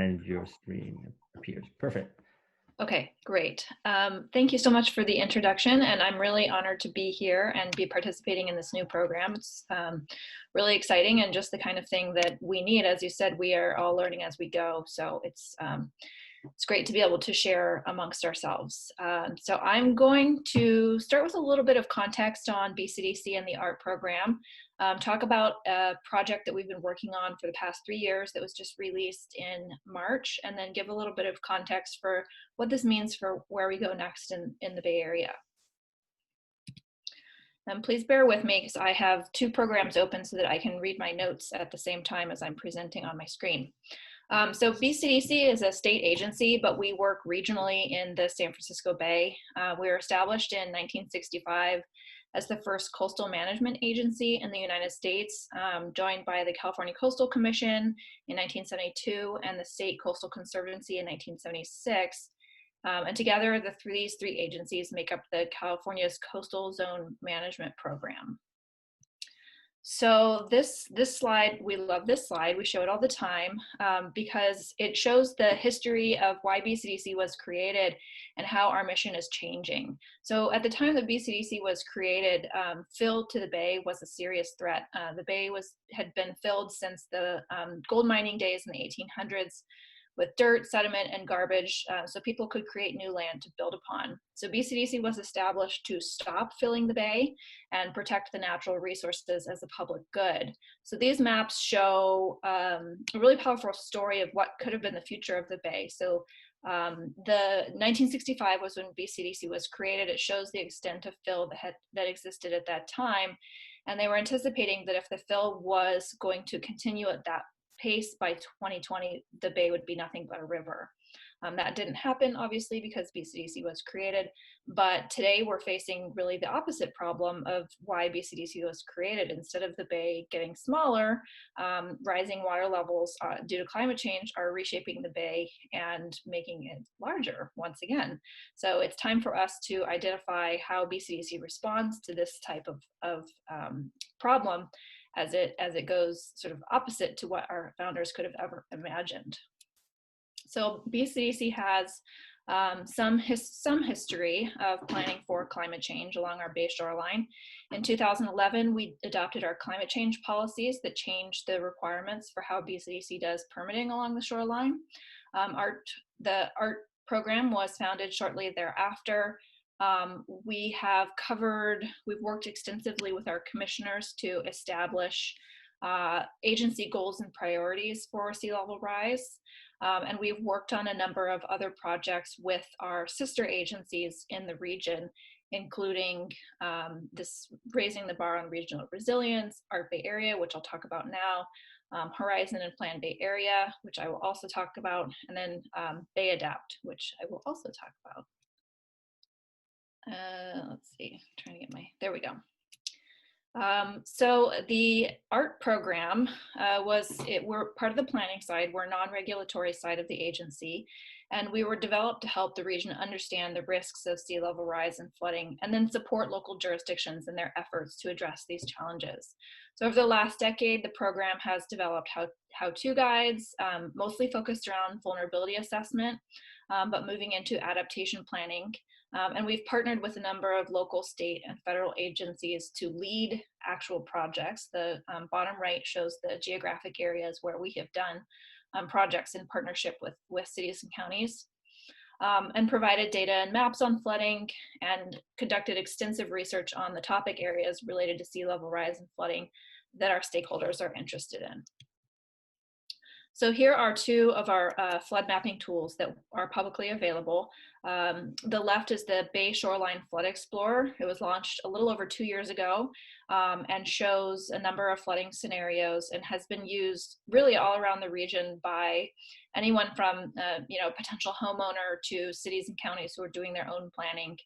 and your screen appears. Perfect. Okay, great. Thank you so much for the introduction, and I'm really honored to be here and be participating in this new program. It's really exciting and just the kind of thing that we need. As you said, we are all learning as we go, so it's great to be able to share amongst ourselves. So I'm going to start with a little bit of context on BCDC and the ART program, talk about a project that we've been working on for the past 3 years that was just released in March, and then give a little bit of context for what this means for where we go next in the Bay Area. And please bear with me because I have 2 programs open so that I can read my notes at the same time as I'm presenting on my screen. So BCDC is a state agency, but we work regionally in the San Francisco Bay. We were established in 1965 as the first coastal management agency in the United States, joined by the California Coastal Commission in 1972 and the State Coastal Conservancy in 1976. And together, these 3 agencies make up the California's Coastal Zone Management Program. So this slide, we love this slide. We show it all the time because it shows the history of why BCDC was created and how our mission is changing. So at the time that BCDC was created, fill to the bay was a serious threat. The bay had been filled since the gold mining days in the 1800s with dirt, sediment, and garbage, so people could create new land to build upon. So BCDC was established to stop filling the bay and protect the natural resources as a public good. So these maps show a really powerful story of what could have been the future of the bay. So the 1965 was when BCDC was created. It shows the extent of fill that existed at that time. And they were anticipating that if the fill was going to continue at that pace, by 2020, the bay would be nothing but a river. That didn't happen, obviously, because BCDC was created, but today we're facing really the opposite problem of why BCDC was created. Instead of the bay getting smaller, rising water levels due to climate change are reshaping the bay and making it larger once again. So it's time for us to identify how BCDC responds to this type of problem as it goes sort of opposite to what our founders could have ever imagined. So BCDC has some history of planning for climate change along our bay shoreline. In 2011, we adopted our climate change policies that changed the requirements for how BCDC does permitting along the shoreline. The ART program was founded shortly thereafter. We've worked extensively with our commissioners to establish agency goals and priorities for sea level rise. And we've worked on a number of other projects with our sister agencies in the region, including this Raising the Bar on Regional Resilience, ART Bay Area, which I'll talk about now, Horizon and Plan Bay Area, which I will also talk about, and then Bay Adapt, which I will also talk about. Let's see, I'm trying to get there we go. So the ART program we're part of the planning side, we're non-regulatory side of the agency, and we were developed to help the region understand the risks of sea level rise and flooding, and then support local jurisdictions in their efforts to address these challenges. So over the last decade, the program has developed how-to guides, mostly focused around vulnerability assessment, but moving into adaptation planning. And we've partnered with a number of local, state, and federal agencies to lead actual projects. The bottom right shows the geographic areas where we have done projects in partnership with cities and counties, and provided data and maps on flooding, and conducted extensive research on the topic areas related to sea level rise and flooding that our stakeholders are interested in. So here are 2 of our flood mapping tools that are publicly available. The left is the Bay Shoreline Flood Explorer. It was launched a little over 2 years ago and shows a number of flooding scenarios and has been used really all around the region by anyone from potential homeowner to cities and counties who are doing their own planning.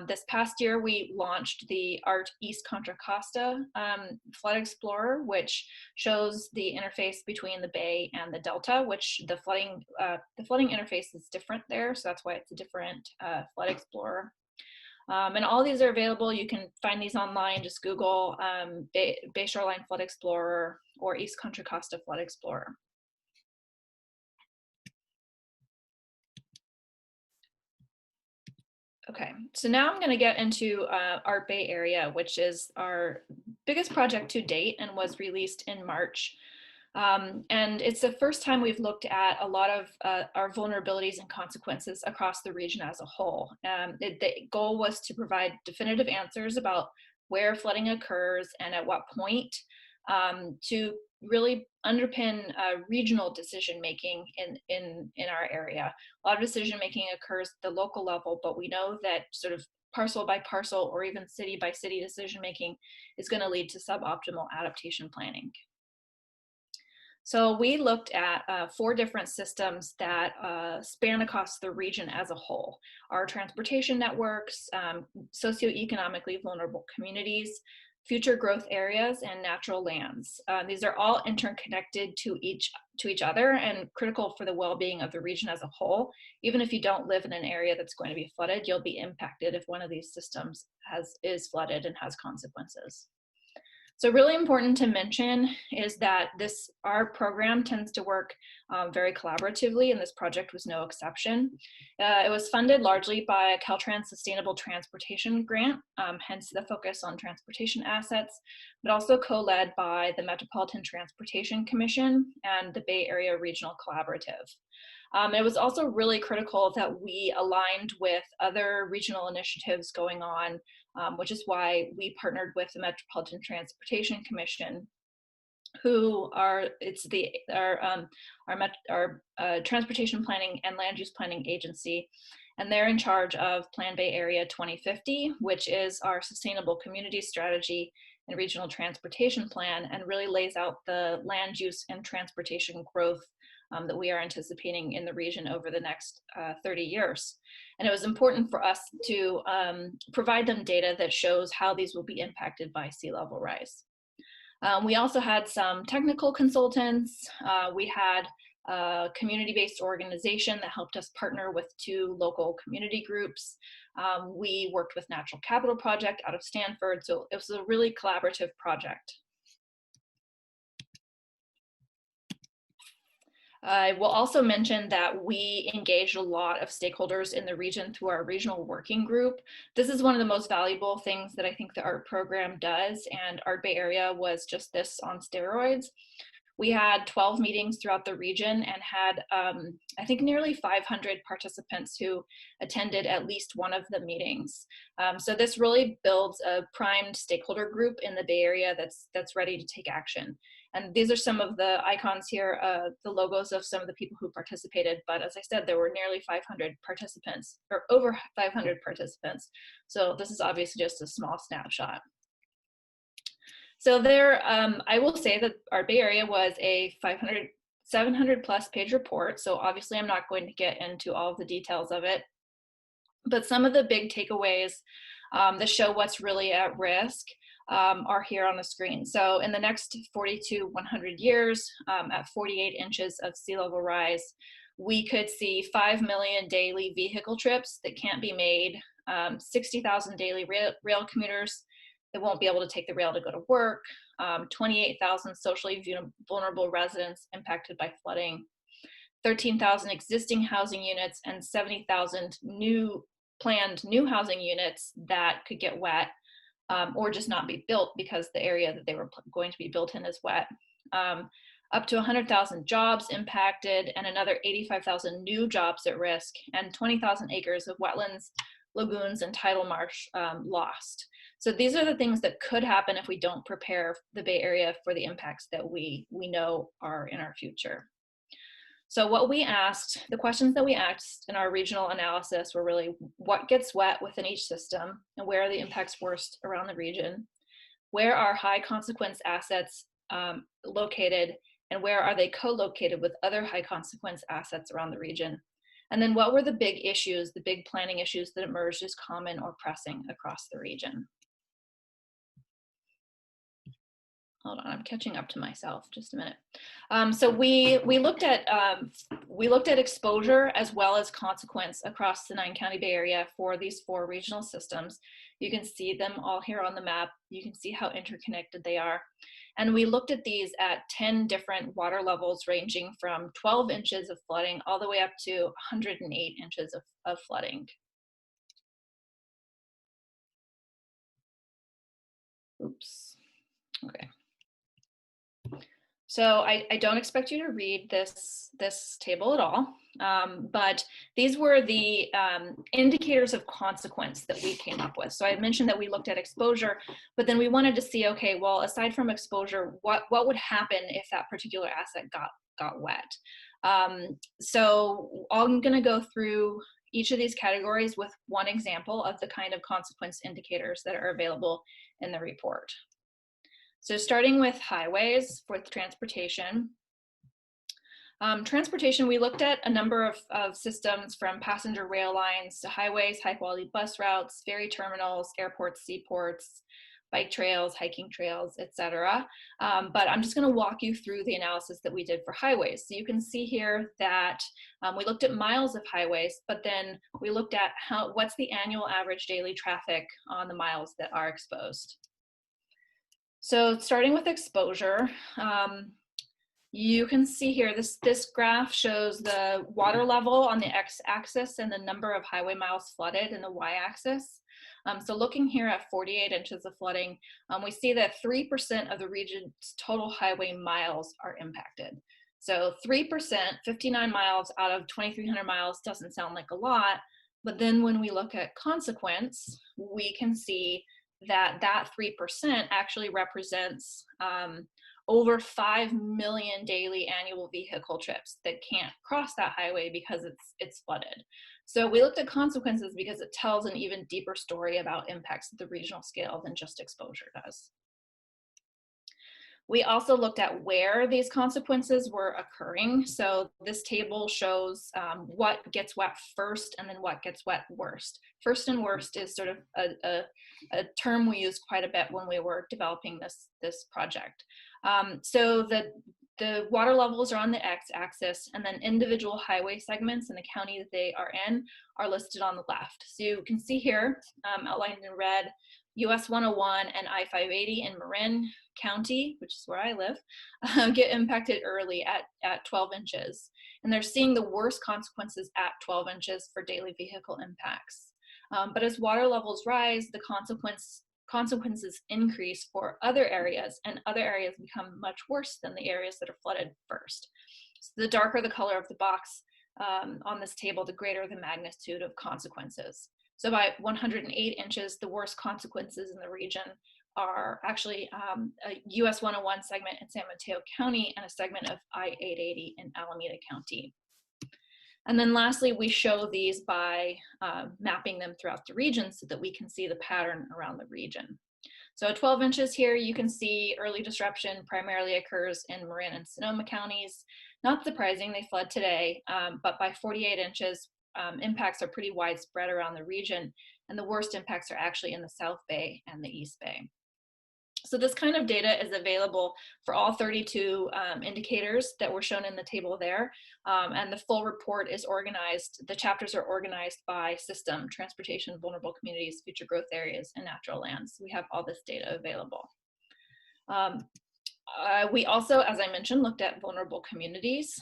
This past year, we launched the ART East Contra Costa Flood Explorer, which shows the interface between the bay and the delta, which the flooding interface is different there, so that's why it's a different Flood Explorer. And all these are available. You can find these online. Just Google Bay Shoreline Flood Explorer or East Contra Costa Flood Explorer. Okay, so now I'm going to get into our Bay Area, which is our biggest project to date and was released in March. And it's the first time we've looked at a lot of our vulnerabilities and consequences across the region as a whole. The goal was to provide definitive answers about where flooding occurs and at what point, to really underpin regional decision making in our area. A lot of decision making occurs at the local level, but we know that sort of parcel by parcel or even city by city decision making is going to lead to suboptimal adaptation planning. So we looked at 4 different systems that span across the region as a whole: our transportation networks, socioeconomically vulnerable communities, future growth areas, and natural lands. These are all interconnected to each other and critical for the well-being of the region as a whole. Even if you don't live in an area that's going to be flooded, you'll be impacted if one of these systems is flooded and has consequences. So really important to mention is that our program tends to work very collaboratively, and this project was no exception. It was funded largely by a Caltrans Sustainable Transportation Grant, hence the focus on transportation assets, but also co-led by the Metropolitan Transportation Commission and the Bay Area Regional Collaborative. It was also really critical that we aligned with other regional initiatives going on, which is why we partnered with the Metropolitan Transportation Commission, who are our transportation planning and land use planning agency, and they're in charge of Plan Bay Area 2050, which is our sustainable community strategy and regional transportation plan, and really lays out the land use and transportation growth that we are anticipating in the region over the next 30 years. And it was important for us to provide them data that shows how these will be impacted by sea level rise. We also had some technical consultants. We had a community-based organization that helped us partner with 2 local community groups. We worked with Natural Capital Project out of Stanford, so it was a really collaborative project. I will also mention that we engaged a lot of stakeholders in the region through our regional working group. This is one of the most valuable things that I think the ART program does, and Art Bay Area was just this on steroids. We had 12 meetings throughout the region and had, I think, nearly 500 participants who attended at least one of the meetings. So this really builds a primed stakeholder group in the Bay Area that's ready to take action. And these are some of the icons here, the logos of some of the people who participated. But as I said, there were nearly 500 participants, or over 500 participants. So this is obviously just a small snapshot. So I will say that our Bay Area was a 700 plus page report. So obviously I'm not going to get into all of the details of it, but some of the big takeaways that show what's really at risk are here on the screen. So in the next 40 to 100 years, at 48 inches of sea level rise, we could see 5 million daily vehicle trips that can't be made, 60,000 daily rail commuters that won't be able to take the rail to go to work, 28,000 socially vulnerable residents impacted by flooding, 13,000 existing housing units, and 70,000 planned new housing units that could get wet, or just not be built because the area that they were going to be built in is wet. Up to 100,000 jobs impacted, and another 85,000 new jobs at risk, and 20,000 acres of wetlands, lagoons, and tidal marsh lost. So these are the things that could happen if we don't prepare the Bay Area for the impacts that we know are in our future. So the questions that we asked in our regional analysis were really: what gets wet within each system, and where are the impacts worst around the region? Where are high consequence assets located, and where are they co-located with other high consequence assets around the region? And then what were the big issues, the big planning issues that emerged as common or pressing across the region? Hold on, I'm catching up to myself. Just a minute. So we looked at exposure as well as consequence across the 9-county Bay Area for these 4 regional systems. You can see them all here on the map. You can see how interconnected they are. And we looked at these at 10 different water levels, ranging from 12 inches of flooding all the way up to 108 inches of flooding. Oops, okay. So I don't expect you to read this table at all, but these were the indicators of consequence that we came up with. So I mentioned that we looked at exposure, but then we wanted to see, okay, well, aside from exposure, what would happen if that particular asset got wet? So I'm going to go through each of these categories with one example of the kind of consequence indicators that are available in the report. So starting with highways for transportation. Transportation, we looked at a number of systems from passenger rail lines to highways, high quality bus routes, ferry terminals, airports, seaports, bike trails, hiking trails, etc. But I'm just going to walk you through the analysis that we did for highways. So you can see here that we looked at miles of highways, but then we looked at what's the annual average daily traffic on the miles that are exposed. So starting with exposure, you can see here, this graph shows the water level on the x-axis and the number of highway miles flooded in the y-axis. So looking here at 48 inches of flooding, we see that 3% of the region's total highway miles are impacted. So 3%, 59 miles out of 2,300 miles doesn't sound like a lot, but then when we look at consequence, we can see that 3% actually represents over 5 million daily annual vehicle trips that can't cross that highway because it's flooded. So we looked at consequences because it tells an even deeper story about impacts at the regional scale than just exposure does. We also looked at where these consequences were occurring. So this table shows what gets wet first and then what gets wet worst. First and worst is sort of a term we used quite a bit when we were developing this project. So the water levels are on the x-axis, and then individual highway segments in the county that they are in are listed on the left. So you can see here, outlined in red, US 101 and I-580 in Marin County, which is where I live, get impacted early at 12 inches. And they're seeing the worst consequences at 12 inches for daily vehicle impacts. But as water levels rise, the consequences increase for other areas, and other areas become much worse than the areas that are flooded first. So the darker the color of the box on this table, the greater the magnitude of consequences. So by 108 inches, the worst consequences in the region are actually a US 101 segment in San Mateo County and a segment of I-880 in Alameda County. And then lastly, we show these by mapping them throughout the region so that we can see the pattern around the region. So at 12 inches here, you can see early disruption primarily occurs in Marin and Sonoma counties. Not surprising, they flood today, but by 48 inches, impacts are pretty widespread around the region, and the worst impacts are actually in the South Bay and the East Bay. So this kind of data is available for all 32 indicators that were shown in the table there, and the full report is organized, the chapters are organized by system: transportation, vulnerable communities, future growth areas, and natural lands. We have all this data available. We also, as I mentioned, looked at vulnerable communities.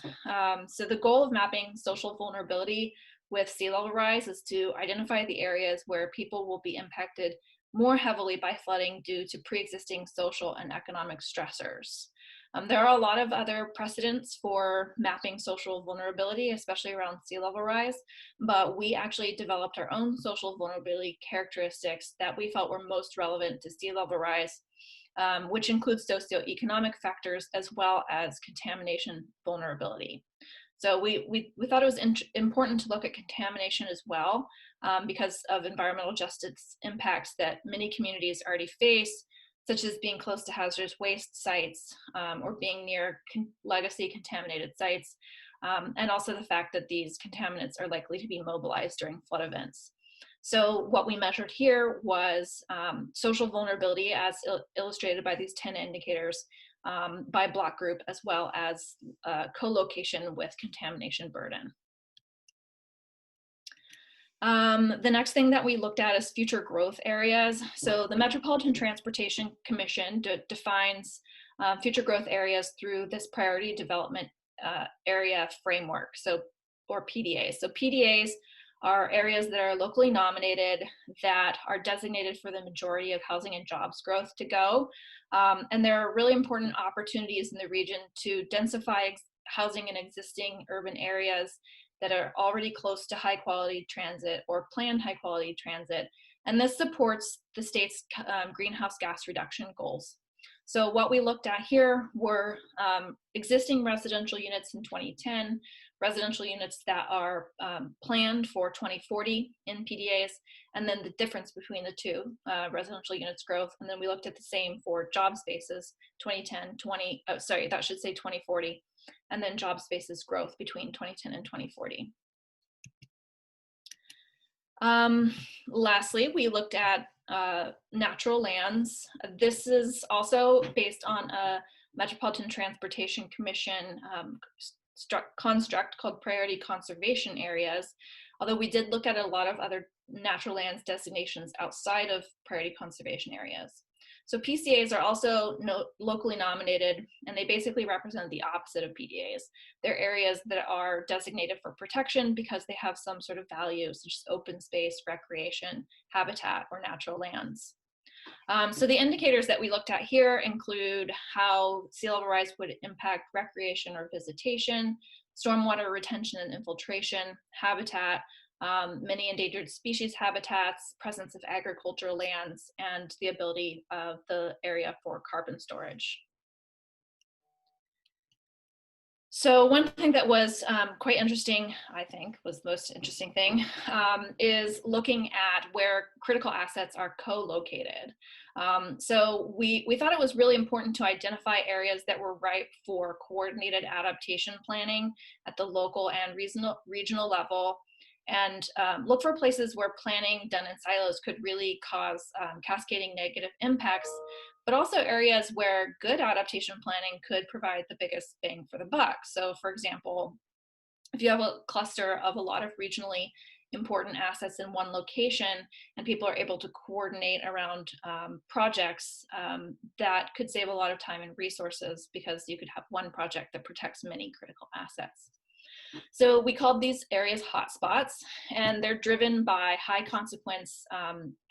So the goal of mapping social vulnerability with sea level rise is to identify the areas where people will be impacted more heavily by flooding due to pre-existing social and economic stressors. There are a lot of other precedents for mapping social vulnerability, especially around sea level rise, but we actually developed our own social vulnerability characteristics that we felt were most relevant to sea level rise, which includes socioeconomic factors as well as contamination vulnerability. So we thought it was important to look at contamination as well, because of environmental justice impacts that many communities already face, such as being close to hazardous waste sites or being near legacy contaminated sites, and also the fact that these contaminants are likely to be mobilized during flood events. So what we measured here was social vulnerability as illustrated by these 10 indicators by block group, as well as co-location with contamination burden. The next thing that we looked at is future growth areas. So the Metropolitan Transportation Commission defines future growth areas through this priority development area framework, or PDAs. So PDAs are areas that are locally nominated, that are designated for the majority of housing and jobs growth to go. And there are really important opportunities in the region to densify housing in existing urban areas that are already close to high quality transit or planned high quality transit. And this supports the state's greenhouse gas reduction goals. So what we looked at here were existing residential units in 2010, residential units that are planned for 2040 in PDAs, and then the difference between the two, residential units growth. And then we looked at the same for job spaces, 2040, and then job spaces growth between 2010 and 2040. Lastly, we looked at natural lands. This is also based on a Metropolitan Transportation Commission construct called priority conservation areas, although we did look at a lot of other natural lands designations outside of priority conservation areas. So PCAs are also locally nominated, and they basically represent the opposite of PDAs. They're areas that are designated for protection because they have some sort of value, such as open space, recreation, habitat, or natural lands. So the indicators that we looked at here include how sea level rise would impact recreation or visitation, stormwater retention and infiltration, habitat, many endangered species habitats, presence of agricultural lands, and the ability of the area for carbon storage. So one thing that was quite interesting, I think was the most interesting thing, is looking at where critical assets are co-located. So we thought it was really important to identify areas that were ripe for coordinated adaptation planning at the local and regional level, and look for places where planning done in silos could really cause cascading negative impacts, but also areas where good adaptation planning could provide the biggest bang for the buck. So for example, if you have a cluster of a lot of regionally important assets in one location and people are able to coordinate around projects, that could save a lot of time and resources because you could have one project that protects many critical assets. So we called these areas hotspots, and they're driven by high consequence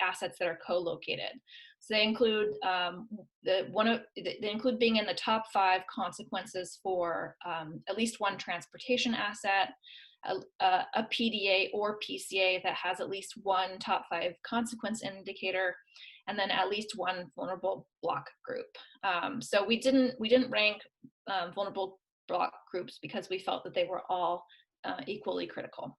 assets that are co-located. So they include they include being in the top 5 consequences for at least one transportation asset, a PDA or PCA that has at least one top 5 consequence indicator, and then at least one vulnerable block group. So we didn't rank vulnerable block groups because we felt that they were all equally critical.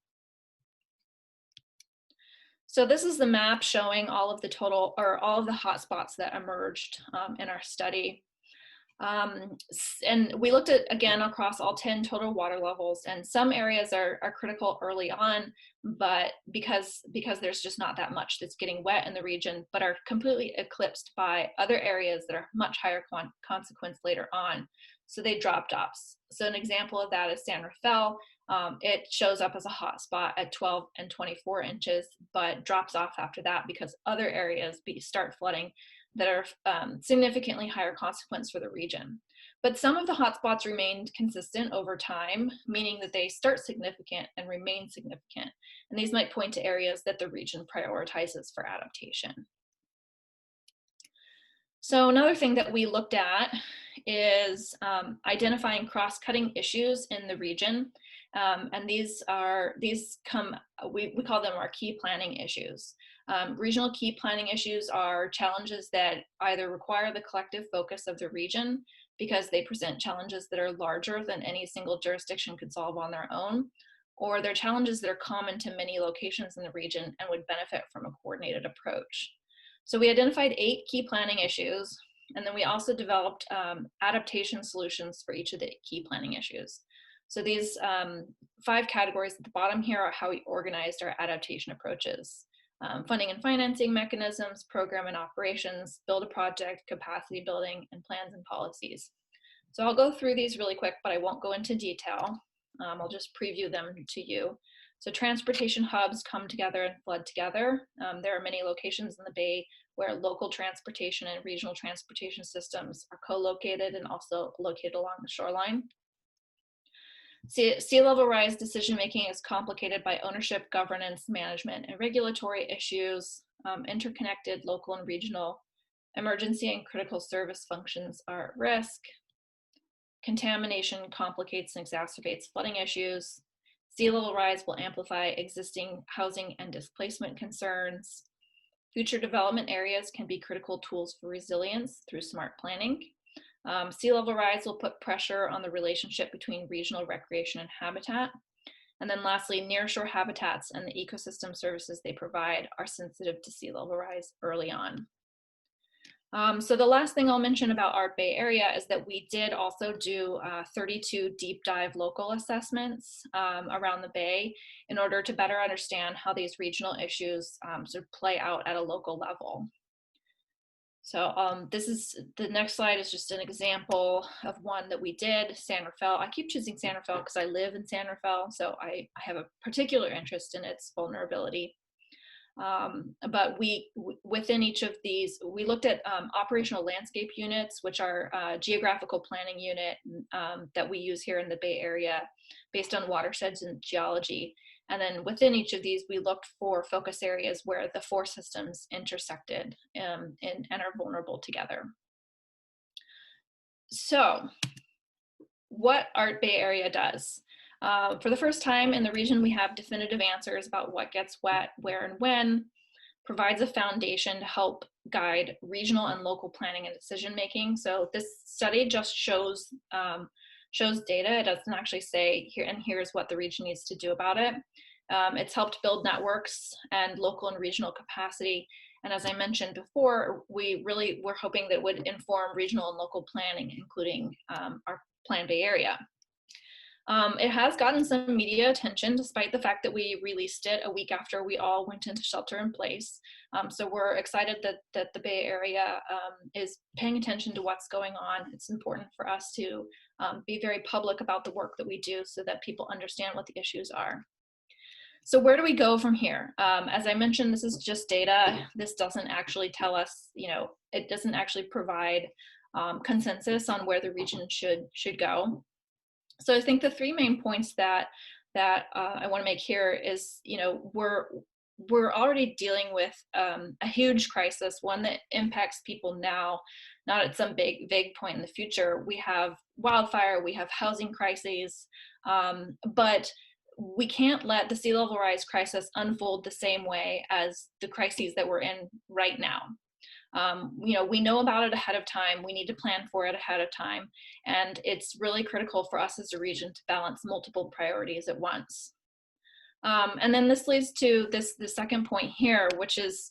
So this is the map showing all of the total, or all of the hotspots that emerged in our study. And we looked at, again, across all 10 total water levels, and some areas are critical early on, but because there's just not that much that's getting wet in the region, but are completely eclipsed by other areas that are much higher consequence later on. So they dropped off. So an example of that is San Rafael. It shows up as a hotspot at 12 and 24 inches, but drops off after that because other areas start flooding that are significantly higher consequence for the region. But some of the hotspots remained consistent over time, meaning that they start significant and remain significant. And these might point to areas that the region prioritizes for adaptation. So another thing that we looked at is identifying cross-cutting issues in the region. And we call them our key planning issues. Regional key planning issues are challenges that either require the collective focus of the region because they present challenges that are larger than any single jurisdiction could solve on their own, or they're challenges that are common to many locations in the region and would benefit from a coordinated approach. So we identified 8 key planning issues, and then we also developed adaptation solutions for each of the key planning issues. So these 5 categories at the bottom here are how we organized our adaptation approaches. Funding and financing mechanisms, program and operations, build a project, capacity building, and plans and policies. So I'll go through these really quick, but I won't go into detail. I'll just preview them to you. So transportation hubs come together and flood together. There are many locations in the Bay where local transportation and regional transportation systems are co-located and also located along the shoreline. Sea level rise decision-making is complicated by ownership, governance, management, and regulatory issues. Interconnected local and regional emergency and critical service functions are at risk. Contamination complicates and exacerbates flooding issues. Sea level rise will amplify existing housing and displacement concerns. Future development areas can be critical tools for resilience through smart planning. Sea level rise will put pressure on the relationship between regional recreation and habitat. And then lastly, nearshore habitats and the ecosystem services they provide are sensitive to sea level rise early on. So the last thing I'll mention about our Bay Area is that we did also do 32 deep dive local assessments around the Bay in order to better understand how these regional issues sort of play out at a local level. So this is, the next slide is just an example of one that we did, San Rafael. I keep choosing San Rafael because I live in San Rafael, so I have a particular interest in its vulnerability. But within each of these, we looked at operational landscape units, which are geographical planning unit that we use here in the Bay Area based on watersheds and geology. And then within each of these, we looked for focus areas where the four systems intersected and are vulnerable together. So what our Bay Area does. For the first time in the region, we have definitive answers about what gets wet, where and when, provides a foundation to help guide regional and local planning and decision making. So this study just shows data. It doesn't actually say here and here's what the region needs to do about it. It's helped build networks and local and regional capacity. And as I mentioned before, we're hoping that it would inform regional and local planning, including our Plan Bay Area. It has gotten some media attention despite the fact that we released it a week after we all went into shelter in place. So we're excited that the Bay Area is paying attention to what's going on. It's important for us to be very public about the work that we do so that people understand what the issues are. So where do we go from here? As I mentioned, this is just data. This doesn't actually tell us, it doesn't actually provide consensus on where the region should go. So I think the three main points that I want to make here is, we're already dealing with a huge crisis, one that impacts people now, not at some vague point in the future. We have wildfire, we have housing crises, but we can't let the sea level rise crisis unfold the same way as the crises that we're in right now. We know about it ahead of time. We need to plan for it ahead of time. And it's really critical for us as a region to balance multiple priorities at once. And then this leads to the second point here, which is,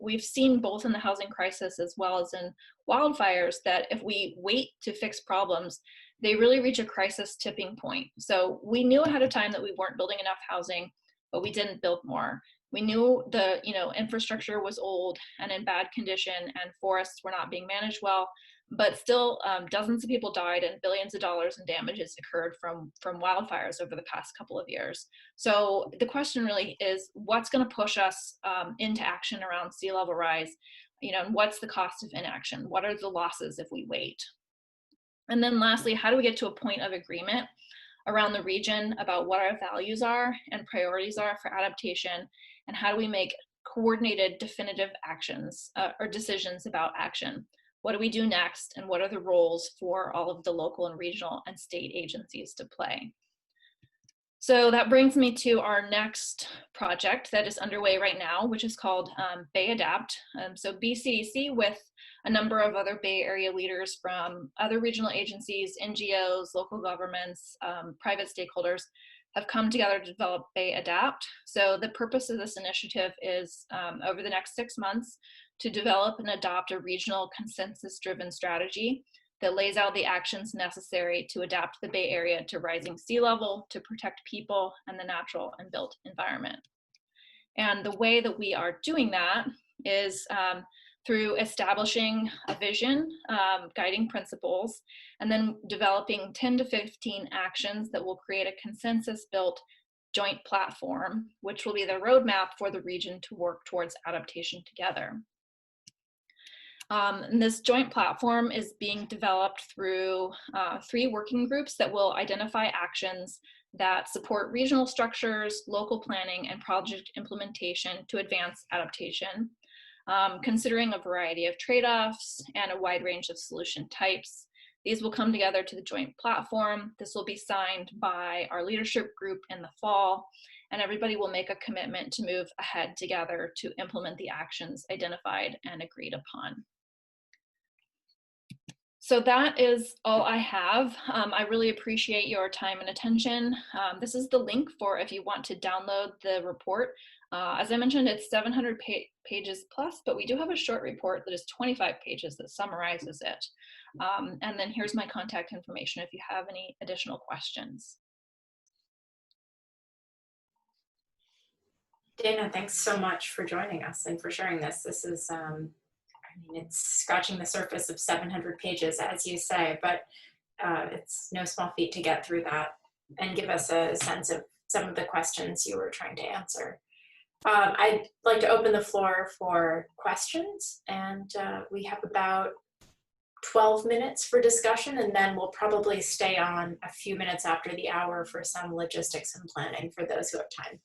we've seen both in the housing crisis as well as in wildfires that if we wait to fix problems, they really reach a crisis tipping point. So we knew ahead of time that we weren't building enough housing, but we didn't build more. We knew the infrastructure was old and in bad condition, and forests were not being managed well, but still dozens of people died and billions of dollars in damages occurred from wildfires over the past couple of years. So the question really is, what's going to push us into action around sea level rise? And what's the cost of inaction? What are the losses if we wait? And then lastly, how do we get to a point of agreement around the region about what our values are and priorities are for adaptation, and how do we make coordinated definitive actions or decisions about action? What do we do next, and what are the roles for all of the local and regional and state agencies to play? So that brings me to our next project that is underway right now, which is called Bay Adapt. So BCDC, with a number of other Bay Area leaders from other regional agencies, NGOs, local governments, private stakeholders, have come together to develop Bay Adapt. So the purpose of this initiative is over the next 6 months to develop and adopt a regional consensus-driven strategy that lays out the actions necessary to adapt the Bay Area to rising sea level, to protect people and the natural and built environment. And the way that we are doing that is through establishing a vision, guiding principles, and then developing 10 to 15 actions that will create a consensus-built joint platform, which will be the roadmap for the region to work towards adaptation together. And this joint platform is being developed through 3 working groups that will identify actions that support regional structures, local planning, and project implementation to advance adaptation, considering a variety of trade-offs and a wide range of solution types. These will come together to the joint platform. This will be signed by our leadership group in the fall, and everybody will make a commitment to move ahead together to implement the actions identified and agreed upon. So that is all I have. I really appreciate your time and attention. This is the link for if you want to download the report. As I mentioned, it's 700 pages plus, but we do have a short report that is 25 pages that summarizes it. And then here's my contact information if you have any additional questions. Dana, thanks so much for joining us and for sharing this. This is, I mean, it's scratching the surface of 700 pages, as you say, but it's no small feat to get through that and give us a sense of some of the questions you were trying to answer. I'd like to open the floor for questions, and we have about 12 minutes for discussion, and then we'll probably stay on a few minutes after the hour for some logistics and planning for those who have time.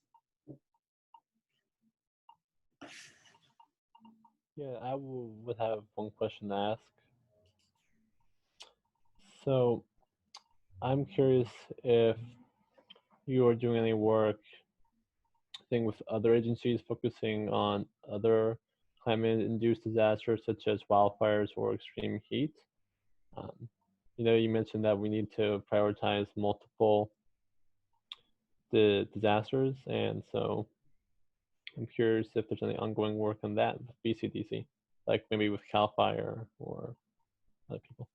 Yeah, I would have one question to ask. So I'm curious if you are doing any work with other agencies focusing on other climate-induced disasters such as wildfires or extreme heat. You mentioned that we need to prioritize multiple disasters, and so I'm curious if there's any ongoing work on that with BCDC, like maybe with CALE FIRE or other people.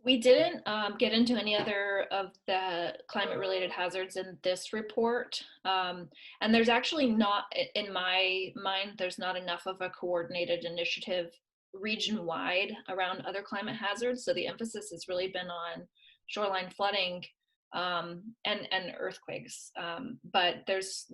We didn't get into any other of the climate-related hazards in this report. And there's actually not, in my mind, there's not enough of a coordinated initiative region-wide around other climate hazards. So the emphasis has really been on shoreline flooding and earthquakes. But there's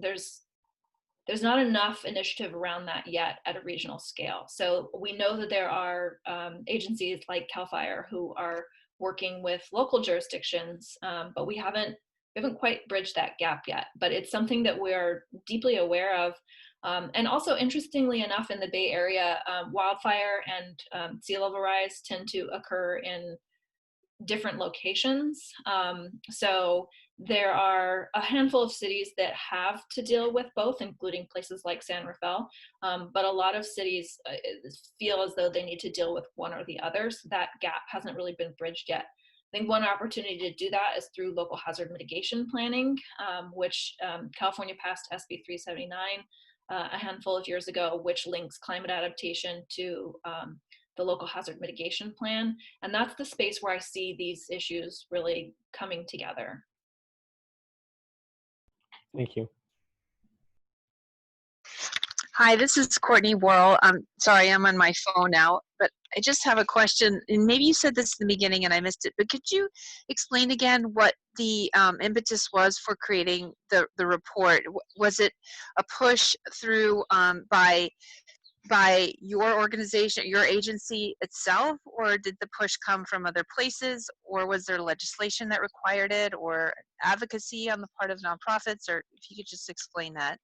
not enough initiative around that yet at a regional scale. So we know that there are agencies like CALE FIRE who are working with local jurisdictions, but we haven't quite bridged that gap yet. But it's something that we're deeply aware of. And also, interestingly enough, in the Bay Area, wildfire and sea level rise tend to occur in different locations. So there are a handful of cities that have to deal with both, including places like San Rafael, but a lot of cities feel as though they need to deal with one or the other, so that gap hasn't really been bridged yet. I think one opportunity to do that is through local hazard mitigation planning, which California passed SB 379 a handful of years ago, which links climate adaptation to the local hazard mitigation plan. And that's the space where I see these issues really coming together. Thank you. Hi, this is Courtney Worrell. I'm sorry, I'm on my phone now, but I just have a question. And maybe you said this in the beginning and I missed it, but could you explain again what the impetus was for creating the report? Was it a push through by your organization, your agency itself, or did the push come from other places, or was there legislation that required it, or advocacy on the part of nonprofits, or if you could just explain that?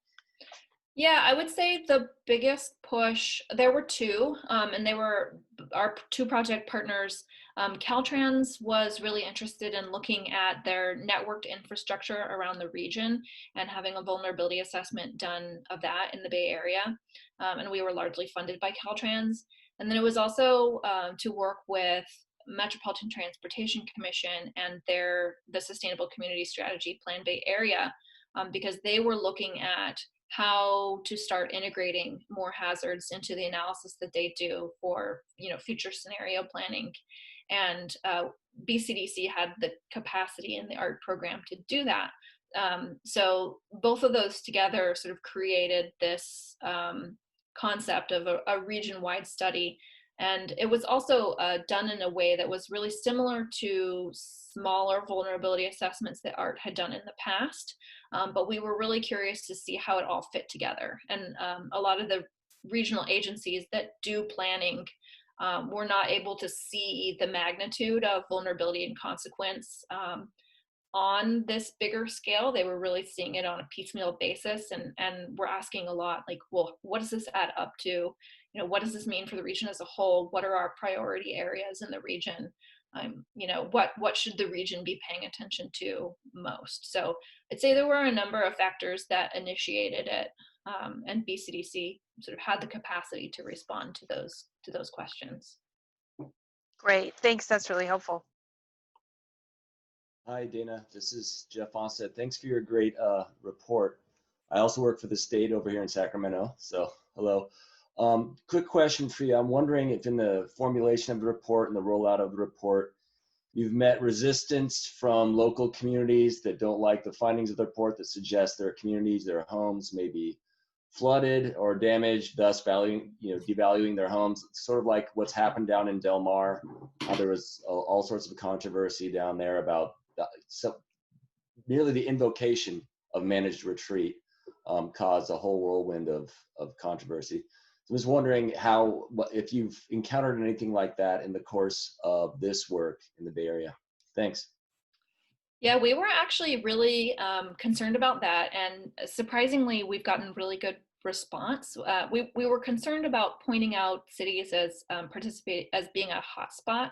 Yeah, I would say the biggest push, there were two, and they were our two project partners. Caltrans was really interested in looking at their networked infrastructure around the region and having a vulnerability assessment done of that in the Bay Area. And we were largely funded by Caltrans. And then it was also to work with Metropolitan Transportation Commission and the Sustainable Community Strategy Plan Bay Area, because they were looking at how to start integrating more hazards into the analysis that they do for future scenario planning. And BCDC had the capacity in the ART program to do that. So both of those together sort of created this concept of a region-wide study. And it was also done in a way that was really similar to smaller vulnerability assessments that ART had done in the past. But we were really curious to see how it all fit together. And a lot of the regional agencies that do planning were not able to see the magnitude of vulnerability and consequence on this bigger scale. They were really seeing it on a piecemeal basis, and we're asking a lot, like, well, what does this add up to? You know, what does this mean for the region as a whole? What are our priority areas in the region? You know, what should the region be paying attention to most? So I'd say there were a number of factors that initiated it, and BCDC sort of had the capacity to respond to those questions. Great, thanks. That's really helpful. Hi, Dana. This is Jeff Onset. Thanks for your great report. I also work for the state over here in Sacramento, so hello. Quick question for you. I'm wondering if in the formulation of the report and the rollout of the report, you've met resistance from local communities that don't like the findings of the report, that suggest their communities, their homes may be flooded or damaged, thus devaluing their homes. It's sort of like what's happened down in Del Mar. There was all sorts of controversy down there about merely the invocation of managed retreat caused a whole whirlwind of controversy. So I was wondering if you've encountered anything like that in the course of this work in the Bay Area. Thanks. Yeah, we were actually really concerned about that, and surprisingly, we've gotten really good response. We were concerned about pointing out cities as being a hotspot,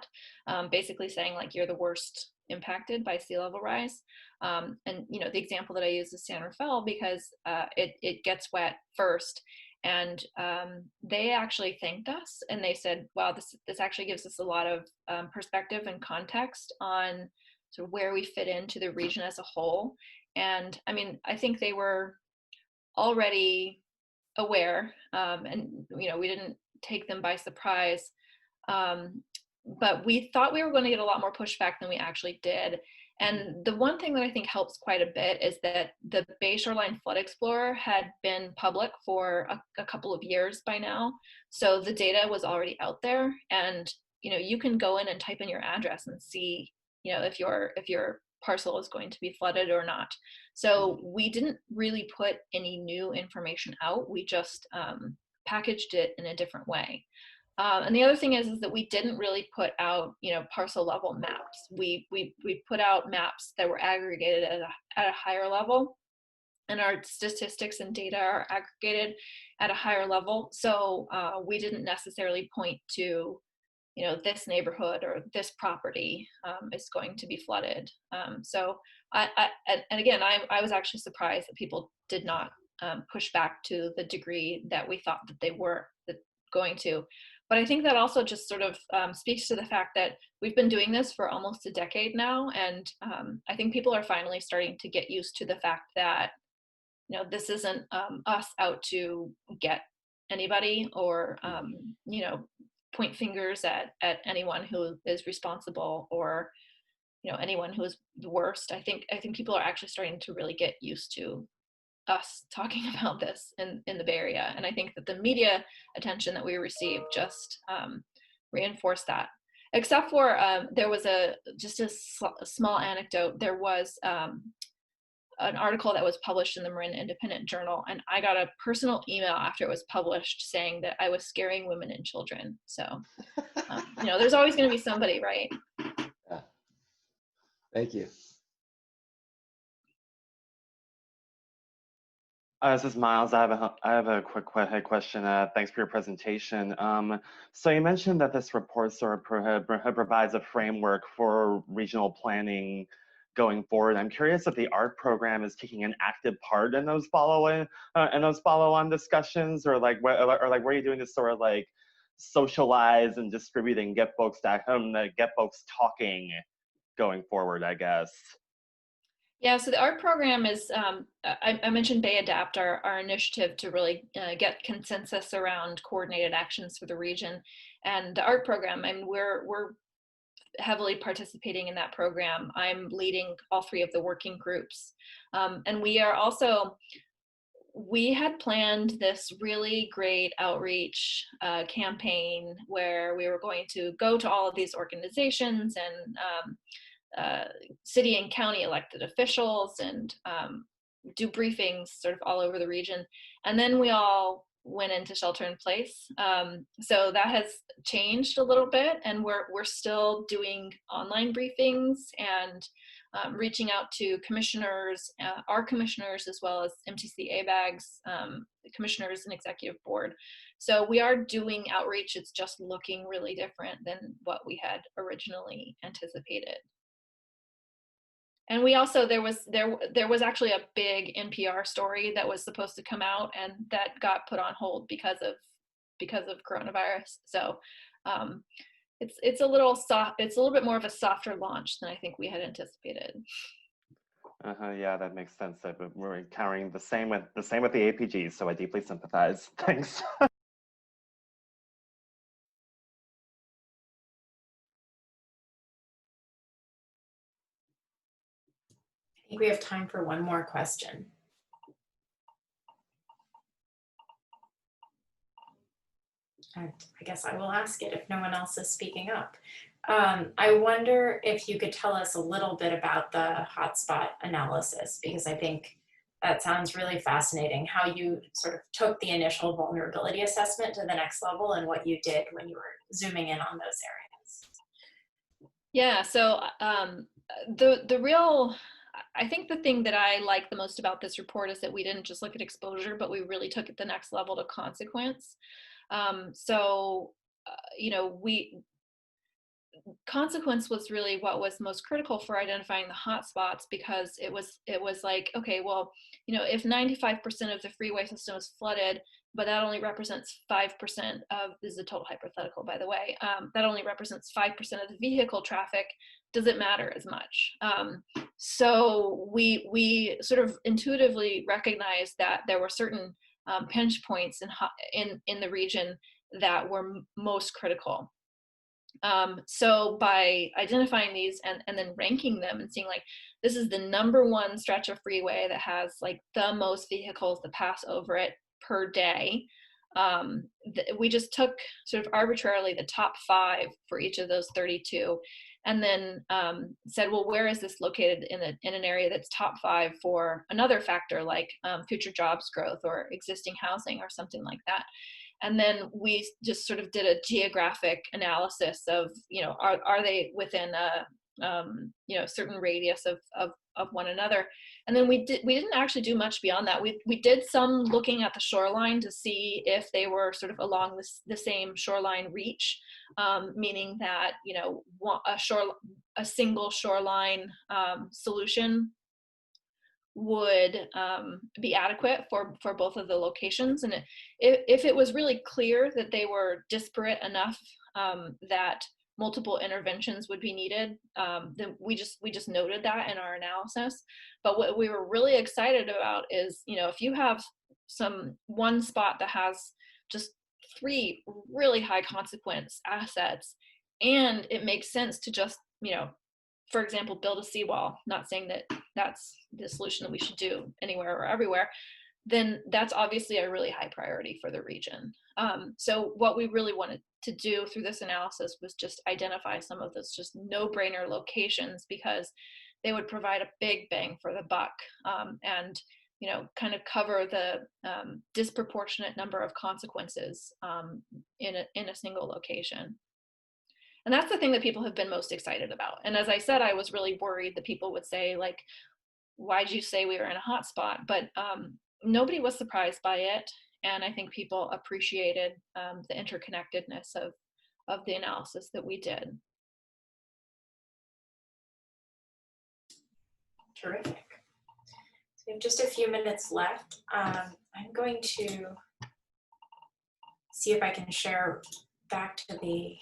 basically saying like you're the worst impacted by sea level rise. And you know, the example that I use is San Rafael because it gets wet first. And they actually thanked us, and they said, wow, this actually gives us a lot of perspective and context on sort of where we fit into the region as a whole. And I mean, I think they were already aware, and you know, we didn't take them by surprise, but we thought we were going to get a lot more pushback than we actually did. And the one thing that I think helps quite a bit is that the Bay Shoreline Flood Explorer had been public for a couple of years by now. So the data was already out there, and you know, you can go in and type in your address and see, you know, if your parcel is going to be flooded or not. So we didn't really put any new information out. We just packaged it in a different way. And the other thing is that we didn't really put out, you know, parcel level maps. We put out maps that were aggregated at a higher level, and our statistics and data are aggregated at a higher level. So we didn't necessarily point to, you know, this neighborhood or this property is going to be flooded. So and again, I was actually surprised that people did not push back to the degree that we thought that they were going to. But I think that also just sort of speaks to the fact that we've been doing this for almost a decade now. And I think people are finally starting to get used to the fact that, you know, this isn't us out to get anybody or, you know, point fingers at anyone who is responsible or, you know, anyone who is the worst. I think people are actually starting to really get used to us talking about this in the Bay Area. And I think that the media attention that we received just reinforced that. Except for there was a small anecdote. There was an article that was published in the Marin Independent Journal, and I got a personal email after it was published saying that I was scaring women and children. So, you know, there's always going to be somebody, right? Yeah. Thank you. This is Miles. I have a quick question. Thanks for your presentation. So you mentioned that this report sort of provides a framework for regional planning going forward. I'm curious if the ARC program is taking an active part in those follow-on discussions, or like where are you doing this sort of like socialize and distribute and get folks talking going forward, I guess. Yeah, so the ARC program is, I mentioned Bay Adapt, our initiative to really get consensus around coordinated actions for the region. And the ARC program, and we're heavily participating in that program. I'm leading all three of the working groups. And we had planned this really great outreach campaign where we were going to go to all of these organizations and city and county elected officials and do briefings sort of all over the region. And then we all went into shelter in place. So that has changed a little bit, and we're still doing online briefings and reaching out to commissioners, our commissioners, as well as MTC ABAG's commissioners and executive board. So we are doing outreach. It's just looking really different than what we had originally anticipated. And we also, there was actually a big NPR story that was supposed to come out, and that got put on hold because of coronavirus. So it's a little soft. It's a little bit more of a softer launch than I think we had anticipated. Yeah, that makes sense. We're encountering the same with the APGs, so I deeply sympathize. Thanks. I think we have time for one more question. I guess I will ask it if no one else is speaking up. I wonder if you could tell us a little bit about the hotspot analysis, because I think that sounds really fascinating, how you sort of took the initial vulnerability assessment to the next level and what you did when you were zooming in on those areas. Yeah, so I think the thing that I like the most about this report is that we didn't just look at exposure, but we really took it the next level to consequence. Consequence was really what was most critical for identifying the hotspots, because it was like, okay, well, if 95% of the freeway system is flooded, but that only represents 5% of, this is a total hypothetical, by the way, that only represents 5% of the vehicle traffic, does it matter as much? So we sort of intuitively recognized that there were certain pinch points in the region that were most critical. So by identifying these and then ranking them and seeing, like, this is the #1 stretch of freeway that has like the most vehicles that pass over it per day, we just took sort of arbitrarily the top 5 for each of those 32, and then said, well, where is this located in an area that's top 5 for another factor, like future jobs growth or existing housing or something like that. And then we just sort of did a geographic analysis of, are they within a certain radius of one another. And then we didn't actually do much beyond that. We did some looking at the shoreline to see if they were sort of along the same shoreline reach, meaning that a single shoreline solution would be adequate for both of the locations. And if it was really clear that they were disparate enough that multiple interventions would be needed, then we just noted that in our analysis. But what we were really excited about is, if you have one spot that has just 3 really high consequence assets, and it makes sense to just, for example, build a seawall, not saying that that's the solution that we should do anywhere or everywhere, then that's obviously a really high priority for the region. So what we really wanted to do through this analysis was just identify some of those just no-brainer locations, because they would provide a big bang for the buck, and kind of cover the disproportionate number of consequences in a single location. And that's the thing that people have been most excited about. And as I said, I was really worried that people would say, like, why'd you say we were in a hotspot? But nobody was surprised by it. And I think people appreciated the interconnectedness of the analysis that we did. Terrific. So we have just a few minutes left. I'm going to see if I can share back to the